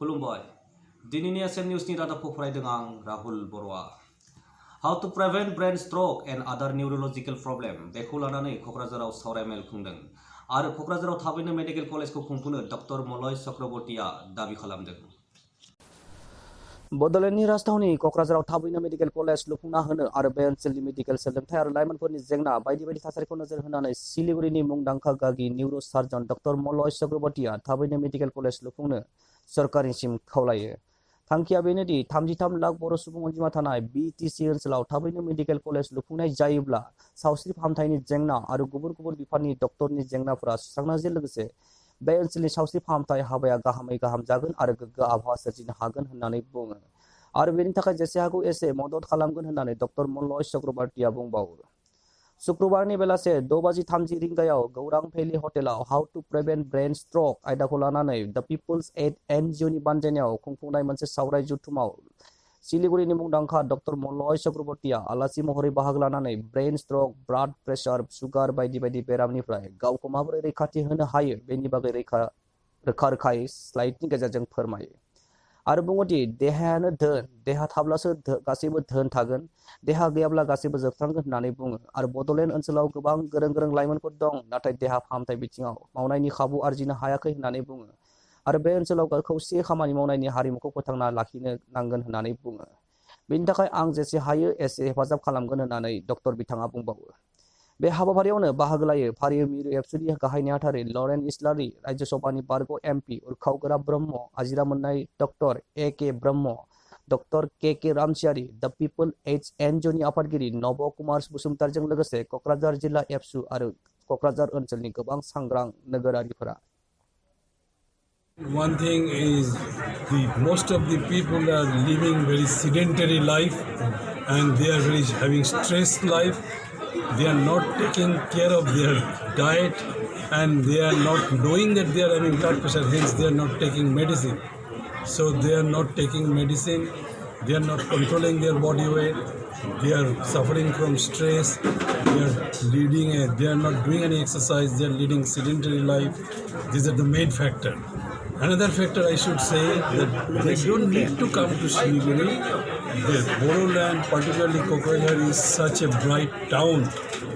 खुलुमबाय दिनैनि एसएम निउसनि रादाबखौ फरायदों आं राहुल बर'आ how to prevent brain stroke and other neurological problem बेखौ लानानै क'क्राझाराव सावरायमेल खुंदों आरो क'क्राझाराव थाबैनो मेडिकेल कलेजखौ खुंफुंनो डक्टर मलय चक्रवर्तीया दाबि खालामदों। बड'लेण्डनि राजधानी क'क्राझाराव थाबैनो मेडिकेल कलेज लुफुंना होनो आरो बे ओनसोलनि मेडिकेल सोलोंथाय आरो लाइमोनफोरनि जेंना बायदि बायदि थासारिखौ नोजोर होनानै सिलिगुरिनि मुंदांखा गागि निउर' सार्जन डक्टर मलय चक्रवर्तीया थाबैनो मेडिकेल कलेज लुफुंनो सरकारनिसिम खावलायो। थांखिया बेनोदि 33 लाख बर' सुबुं अनजिमा थानाय बिटिसि ओनसोलाव थाबैनो मेडिकेल कलेज लुफुंनाय जायोब्ला सावस्रि फाहामथायनि जेंना आरो गुबुन गुबुन बिफाननि डक्टरनि जेंनाफोरा सुस्रांनायजों लोगोसे बे ओनसोलनि सावस्रि फाहामथाय हाबाया गाहामै गाहाम जागोन आरो गोग्गो आबहावा सोरजिनो हागोन होननानै बुङो आरो बेनि थाखाय जेसे हागौ एसे मदद खालामगोन होननानै डक्टर मलय चक्रवर्तीया बुंबावो। शुक्रबारनि बेलासे 6:30 रिंगायाव गौरां भेलि हटेलाव how to prevent brain stroke आयदाखौ लानानै द पिपल्स एड एनजिअनि बानजायनायाव खुंफुंनाय मोनसे सावराय जथुमाव सिलिगुरिनि मुंदांखा डक्टर मलय चक्रवर्तीया आलासि महरै बाहागो लानानै ब्रेन स्ट्रोक, ब्लाड प्रेसार, सुगार बायदि बायदि बेरामनिफ्राय गावखौ माबोरै रैखाथि होनो हायो बेनि बागै रोखा रोखायै स्लाइडनि गेजेरजों फोरमायो आरो बुङोदि देहायानो धोन, देहा थाब्लासो गासैबो धोन थागोन, देहा गैयाब्ला गासैबो जोबस्रांगोन होननानै बुङो आरो बड'लेण्ड ओनसोलाव गोबां गोरों लाइमोनफोर दं नाथाय देहा फाहामथाय बिथिङाव मावनायनि खाबु आरजिनो हायाखै होननानै बुङो आरो बे ओनसोलाव खौसे खामानि मावनायनि हारिमुखौ फोथांना लाखिनो नांगोन होननानै बुङो। बेनि थाखाय आं जेसे हायो एसे हेफाजाब खालामगोन होननानै डक्टर बिथाङा बुंबावो। बे हाबाफारियावनो बाहागो लायो फारियो मिरु एबसुनि गाहाय नेहाथारि लरेन इस्लारि, राज्य सभानि बारग' एमपि उर्खावगोरा ब्रह्म, आजिरा मोननाय doctor A K. Brahma, doctor K Ramsiyari, the people ads एनजिअनि आफादगिरि नब कुमार बसुमतारिजों लोगोसे क'क्राझार जिल्ला एबसु आरो क'क्राझार ओनसोलनि गोबां सांग्रां नोगोरारिफोरा। One thing is most of the people are living very sedentary life and they are very having stressed life. They are not taking care of their diet and they are not knowing that they are having blood pressure, hence they are not taking medicine. So they are not taking medicine, they are not controlling their body weight, they are suffering from stress, they are not doing any exercise, they are leading sedentary life. These are the main factor. Another factor I should say that they don't need to come to Siliguri. The Boroland, particularly Kokrajhar, is such a bright town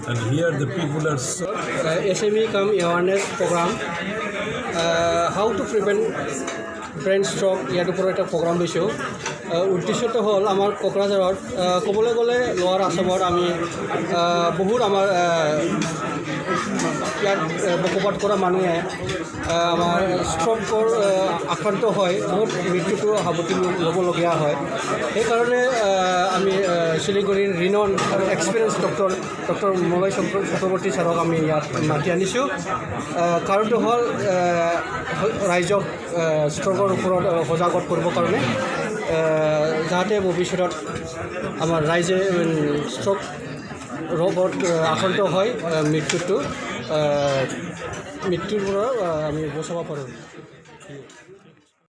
and here the people are so... SME come awareness program, how to prevent brain stroke ইয়াৰ ওপৰত এটা programme দিছোঁ। উদ্দেশ্যটো হ'ল আমাৰ কোকৰাঝাৰত ক'বলৈ গ'লে লোৱাৰ আছামত আমি বহুত আমাৰ ইয়াত বসবাস কৰা মানুহে আমাৰ ষ্ট্ৰকৰ আক্ৰান্ত হয়, বহুত মৃত্যুটো সাৱটি ল'বলগীয়া হয়। সেইকাৰণে আমি শিলিগুৰিৰ ৰিনন এক্সপিৰিয়েঞ্চ ডক্টৰ মলয় চক্ৰৱৰ্তী ছাৰক আমি ইয়াত মাতি আনিছোঁ। কাৰণটো হ'ল ৰাইজক ষ্ট্ৰকৰ ওপৰত সজাগত কৰিবৰ কাৰণে, যাতে ভৱিষ্যতত আমাৰ ৰাইজে ষ্ট্ৰক ৰোগত আক্ৰান্ত হয় মৃত্যুৰ পৰা আমি বচাব পাৰোঁ।